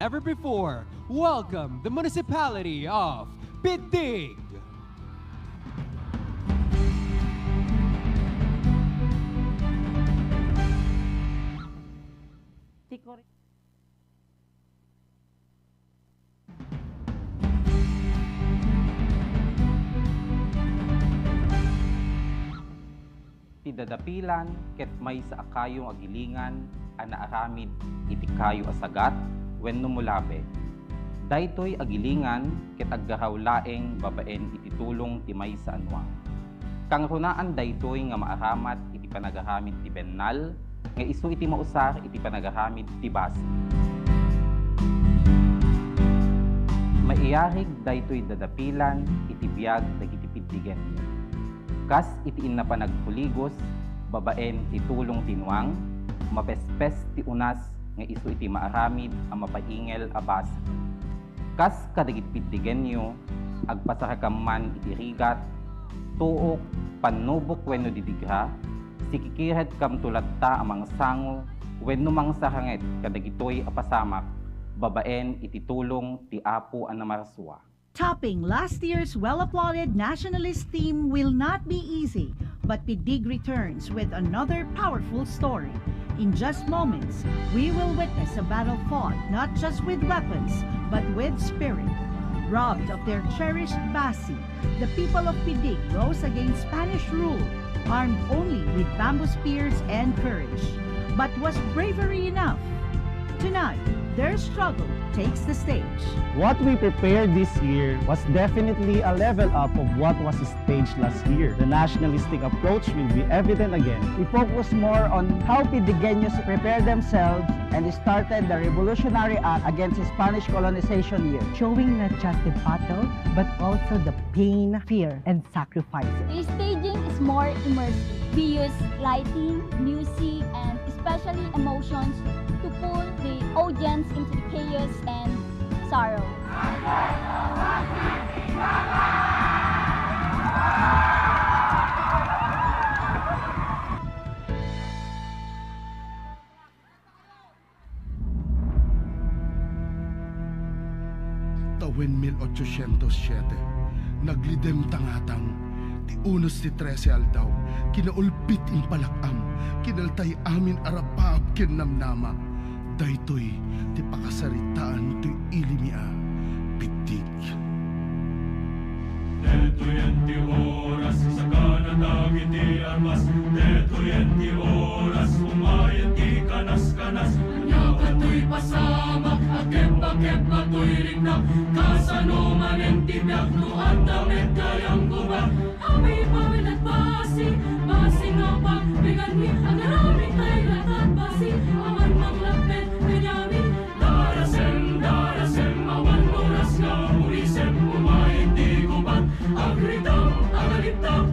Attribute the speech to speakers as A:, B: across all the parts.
A: ever before, welcome the municipality of Pidig.
B: Ti dadapilan ket may sa akayong agilingan ana aramid iti kayo asagat wenno mulabe. Daytoy agilingan ket aggaraw laeng babaen iti tulong ti may sa anwang. Kang runaan daytoy nga maaramat iti panagaramid ti bennal nga isu iti mausar iti panagaramid ti basi. Maiyarig daytoy dadapilan iti biag dagiti pidigen. Kas iti inna pa nagpuligos, babaen ti tulong tinuang, mapespes ti unas nga isu iti maaramid ang mapaingel a basa. Kas kadagit pidigen nyo, agpasaragam man iti rigat, tuok, panubok wenno didigra, sikikiret kam tulatta amang sango, wenno mang sahanget kadagitoy apasamak, babaen iti tulong ti apo ang namarswa.
C: Topping last year's well-applauded nationalist theme will not be easy, but Pidig returns with another powerful story. In just moments, we will witness a battle fought not just with weapons, but with spirit. Robbed of their cherished basi, the people of Pidig rose against Spanish rule, armed only with bamboo spears and courage. But was bravery enough? Tonight, their struggle takes the stage.
D: What we prepared this year was definitely a level up of what was staged last year. The nationalistic approach will be evident again.
E: We focus more on how Pidigueños prepared themselves and started the revolutionary act against the Spanish colonization year.
F: Showing not just the battle, but also the pain, fear, and sacrifices.
G: The staging is more immersive. We use lighting, music, and especially emotions to pull the audience into the chaos and sorrow.
H: Tawen 1807, naglidem tangatang, ti unos ti 13 aldaw, kinaulpit impalakam, kinaltay amin arapab kinnamnama, daytoy ti pakasaritaan to'y ilimia, Pidig.
I: Detoy ti oras, sa kanatang iti armas, detoy ti oras, umayan ti kanas-kanas, kanya to'y pasamak, akep-akep to'y ringnak, kasano manen ti biyak, no at damit kayang gubak, amay pawin at basi, basi nga pa, bigan mi, ang araming tayo at basi, aman manglapit, kanyami, darasem, awan oras nga, urisem, umayin ti gubat, agritang, agaliptang,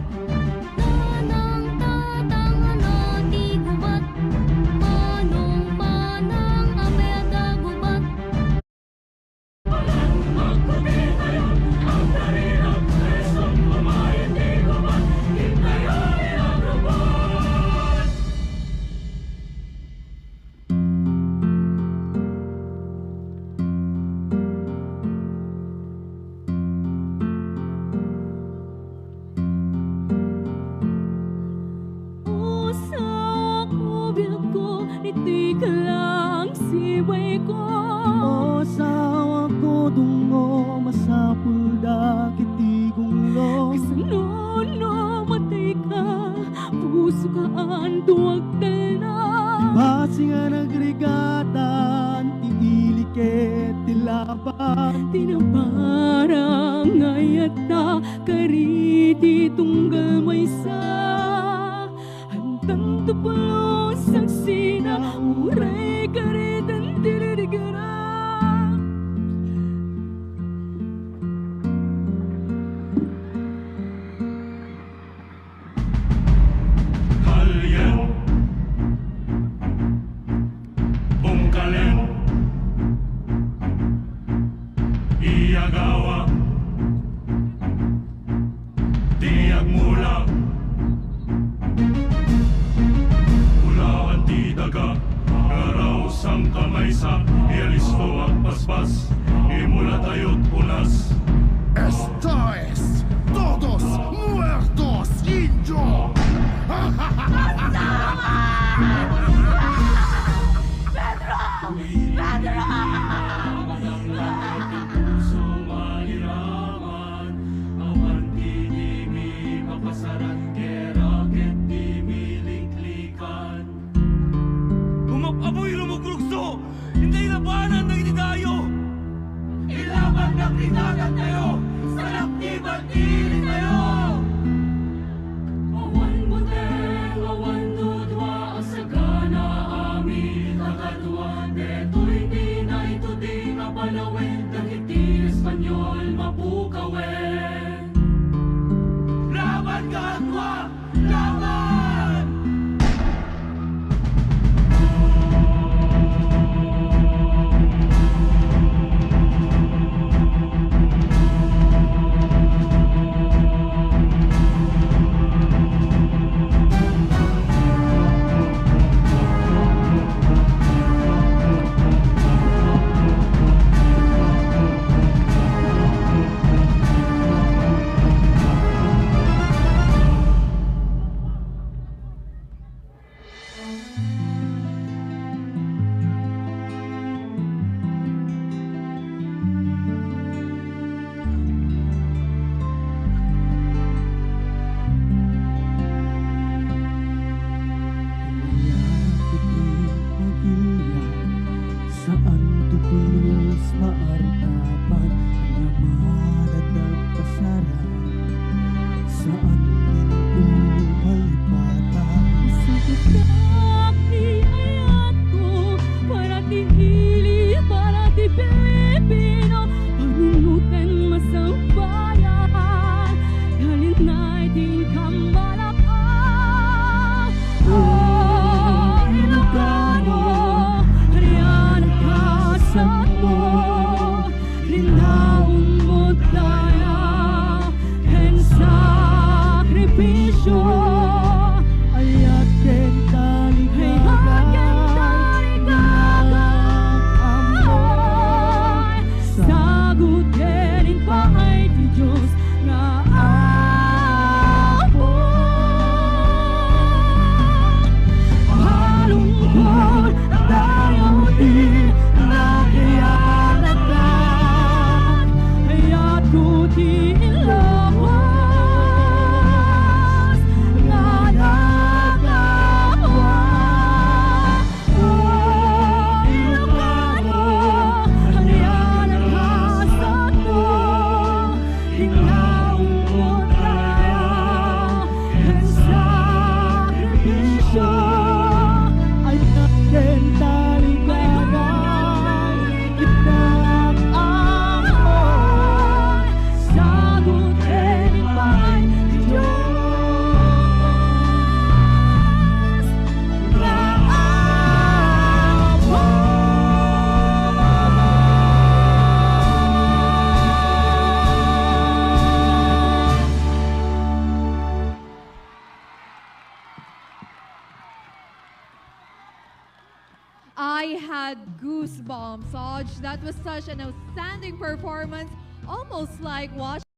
D: Basi nga nagrigatan, ti iliket, ti laba,
I: tinaparang ayata, kariti tunggal may sa, hantang tupulo, saksina, uray karitan tililigara. Iyagawa, tiyag mula, ulawan ti daga, garaw sang kamay sa, ialisto at pas panawin, dagiti Espanyol mapukawin. Laban katwa! Laban!
J: Saan tutulos maartapan ang yaman at nagpasaran? Saan pinto malipatan?
K: Sa utak ni ayat ko, para tinili, para ti Pilipino, panunutan masambayan, halin na itin kamalakang. Oh, Ilocano, hariyan ang kasat mo, linaon mo tayo, en sakripisyo.
J: Ayat ken
K: Ay, sagutin pa ay di Diyos nga apo. Malungkot na tayo di nakiyanatan, aya't kutiin lawas nga nagawa. Oh, Ilocano, hariyan ang hasad mo, hinaon mo tayo, en sakripisyo.
J: ayat ken taligagay itak amoy.
K: Sagutin pa ay Diyos nga apo.
L: I had goosebumps, Saj. That was such an outstanding performance, almost like watching